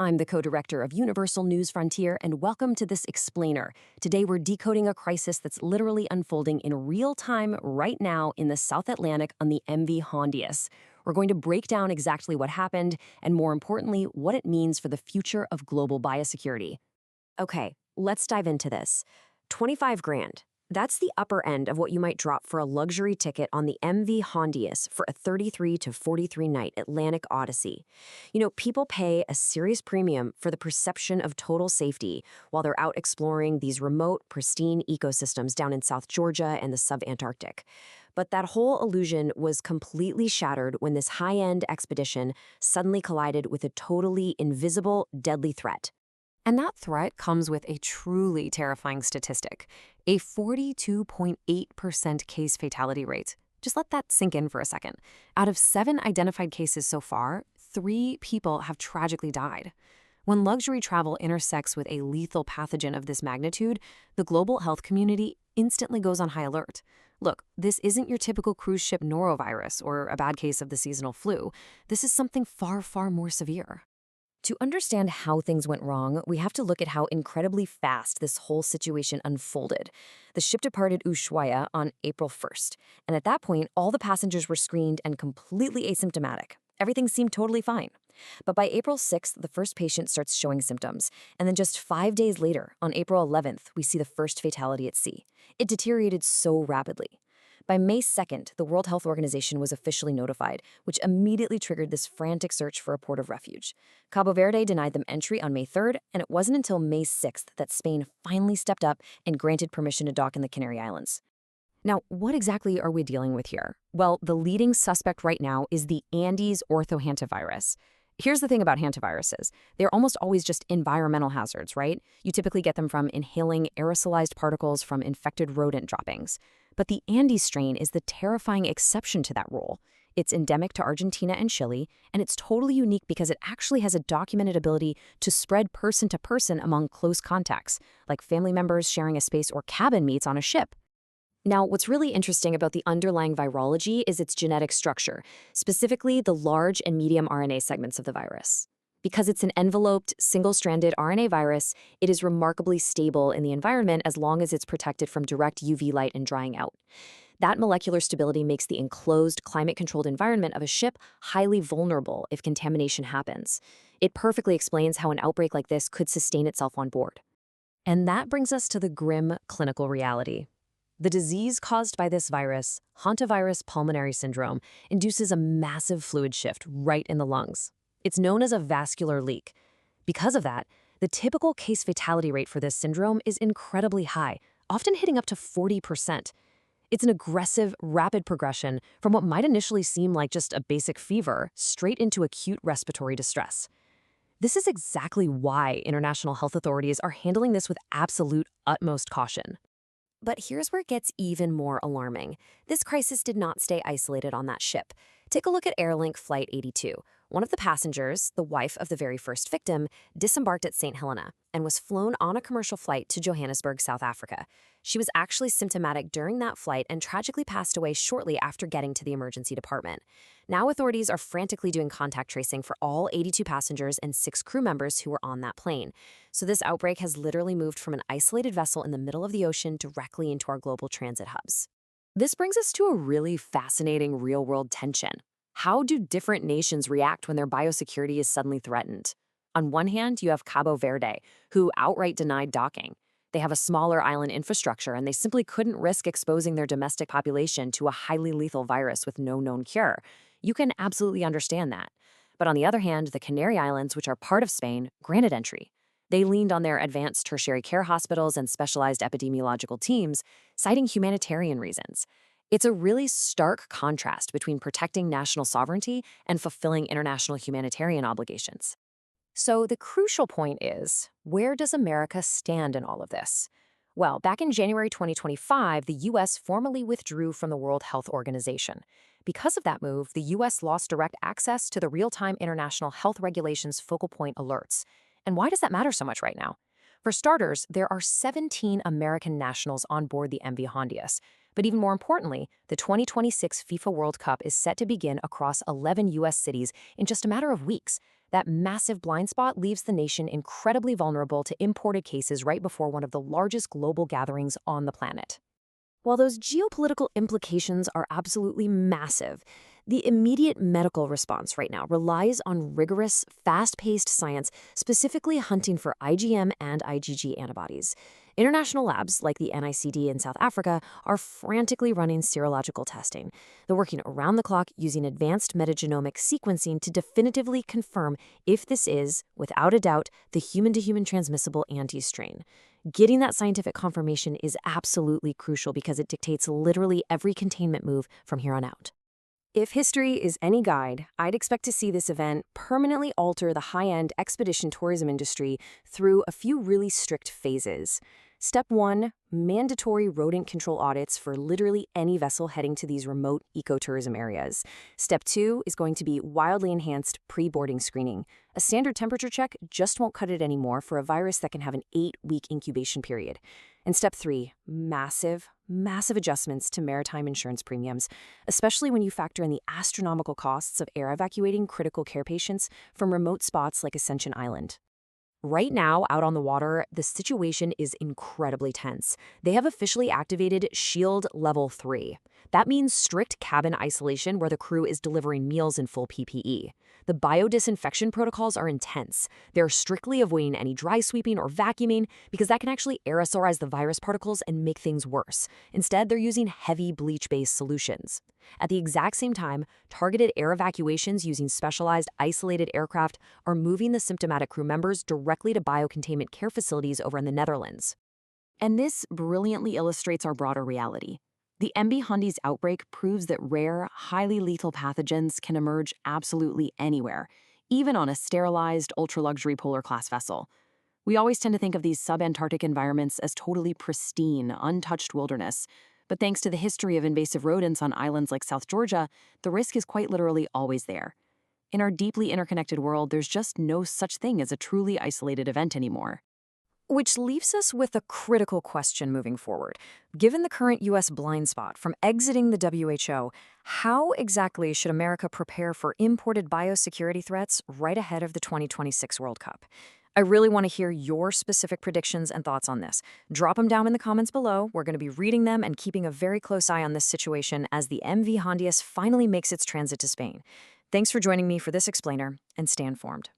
I'm the co-director of Universal News Frontier, and welcome to this explainer. Today we're decoding a crisis that's literally unfolding in real time right now in the South Atlantic on the MV Hondius. We're going to break down exactly what happened, and more importantly, what it means for the future of global biosecurity. Okay, let's dive into this. 25 grand. That's the upper end of what you might drop for a luxury ticket on the MV Hondius for a 33 to 43 night Atlantic Odyssey. You know, people pay a serious premium for the perception of total safety while they're out exploring these remote, pristine ecosystems down in South Georgia and the sub-Antarctic. But that whole illusion was completely shattered when this high-end expedition suddenly collided with a totally invisible, deadly threat. And that threat comes with a truly terrifying statistic, a 42.8% case fatality rate. Just let that sink in for a second. Out of 7 identified cases so far, 3 people have tragically died. When luxury travel intersects with a lethal pathogen of this magnitude, the global health community instantly goes on high alert. Look, this isn't your typical cruise ship norovirus or a bad case of the seasonal flu. This is something far, far more severe. To understand how things went wrong, we have to look at how incredibly fast this whole situation unfolded. The ship departed Ushuaia on April 1st, and at that point, all the passengers were screened and completely asymptomatic. Everything seemed totally fine. But by April 6th, the first patient starts showing symptoms, and then just 5 days later, on April 11th, we see the first fatality at sea. It deteriorated so rapidly. By May 2nd, the World Health Organization was officially notified, which immediately triggered this frantic search for a port of refuge. Cabo Verde denied them entry on May 3rd, and it wasn't until May 6th that Spain finally stepped up and granted permission to dock in the Canary Islands. Now, what exactly are we dealing with here? Well, the leading suspect right now is the Andes hantavirus. Here's the thing about hantaviruses. They're almost always just environmental hazards, right? You typically get them from inhaling aerosolized particles from infected rodent droppings. But the Andes strain is the terrifying exception to that rule. It's endemic to Argentina and Chile, and it's totally unique because it actually has a documented ability to spread person to person among close contacts, like family members sharing a space or cabin mates on a ship. Now, what's really interesting about the underlying virology is its genetic structure, specifically the large and medium RNA segments of the virus. Because it's an enveloped, single-stranded RNA virus, it is remarkably stable in the environment as long as it's protected from direct UV light and drying out. That molecular stability makes the enclosed, climate-controlled environment of a ship highly vulnerable if contamination happens. It perfectly explains how an outbreak like this could sustain itself on board. And that brings us to the grim clinical reality. The disease caused by this virus, hantavirus pulmonary syndrome, induces a massive fluid shift right in the lungs. It's known as a vascular leak. Because of that, the typical case fatality rate for this syndrome is incredibly high, often hitting up to 40%. It's an aggressive, rapid progression from what might initially seem like just a basic fever straight into acute respiratory distress. This is exactly why international health authorities are handling this with absolute utmost caution. But here's where it gets even more alarming. This crisis did not stay isolated on that ship. Take a look at Airlink Flight 82. One of the passengers, the wife of the very first victim, disembarked at St. Helena and was flown on a commercial flight to Johannesburg, South Africa. She was actually symptomatic during that flight and tragically passed away shortly after getting to the emergency department. Now authorities are frantically doing contact tracing for all 82 passengers and 6 crew members who were on that plane. So this outbreak has literally moved from an isolated vessel in the middle of the ocean directly into our global transit hubs. This brings us to a really fascinating real-world tension. How do different nations react when their biosecurity is suddenly threatened? On one hand, you have Cabo Verde, who outright denied docking. They have a smaller island infrastructure, and they simply couldn't risk exposing their domestic population to a highly lethal virus with no known cure. You can absolutely understand that. But on the other hand, the Canary Islands, which are part of Spain, granted entry. They leaned on their advanced tertiary care hospitals and specialized epidemiological teams, citing humanitarian reasons. It's a really stark contrast between protecting national sovereignty and fulfilling international humanitarian obligations. So the crucial point is, where does America stand in all of this? Well, back in January 2025, the U.S. formally withdrew from the World Health Organization. Because of that move, the U.S. lost direct access to the real-time international health regulations focal point alerts. And why does that matter so much right now? For starters, there are 17 American nationals on board the MV Hondius. But even more importantly, the 2026 FIFA World Cup is set to begin across 11 U.S. cities in just a matter of weeks. That massive blind spot leaves the nation incredibly vulnerable to imported cases right before one of the largest global gatherings on the planet. While those geopolitical implications are absolutely massive, the immediate medical response right now relies on rigorous, fast-paced science, specifically hunting for IgM and IgG antibodies. International labs, like the NICD in South Africa, are frantically running serological testing. They're working around the clock using advanced metagenomic sequencing to definitively confirm if this is, without a doubt, the human-to-human transmissible anti-strain. Getting that scientific confirmation is absolutely crucial because it dictates literally every containment move from here on out. If history is any guide, I'd expect to see this event permanently alter the high-end expedition tourism industry through a few really strict phases. Step 1, mandatory rodent control audits for literally any vessel heading to these remote ecotourism areas. Step 2 is going to be wildly enhanced pre-boarding screening. A standard temperature check just won't cut it anymore for a virus that can have an 8-week incubation period. And step 3, massive adjustments to maritime insurance premiums, especially when you factor in the astronomical costs of air evacuating critical care patients from remote spots like Ascension Island. Right now, out on the water, the situation is incredibly tense. They have officially activated Shield Level 3. That means strict cabin isolation where the crew is delivering meals in full PPE. The biodisinfection protocols are intense. They're strictly avoiding any dry sweeping or vacuuming because that can actually aerosolize the virus particles and make things worse. Instead, they're using heavy bleach-based solutions. At the exact same time, targeted air evacuations using specialized isolated aircraft are moving the symptomatic crew members directly to biocontainment care facilities over in the Netherlands. And this brilliantly illustrates our broader reality. The MV Hondius outbreak proves that rare, highly lethal pathogens can emerge absolutely anywhere, even on a sterilized, ultra-luxury polar-class vessel. We always tend to think of these subantarctic environments as totally pristine, untouched wilderness. But thanks to the history of invasive rodents on islands like South Georgia, the risk is quite literally always there. In our deeply interconnected world, there's just no such thing as a truly isolated event anymore. Which leaves us with a critical question moving forward. Given the current U.S. blind spot from exiting the WHO, how exactly should America prepare for imported biosecurity threats right ahead of the 2026 World Cup? I really want to hear your specific predictions and thoughts on this. Drop them down in the comments below. We're going to be reading them and keeping a very close eye on this situation as the MV Hondius finally makes its transit to Spain. Thanks for joining me for this explainer, and stay informed.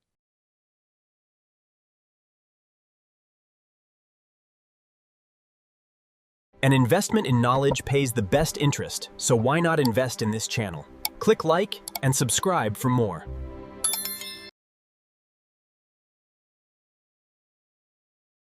An investment in knowledge pays the best interest, so why not invest in this channel? Click like and subscribe for more.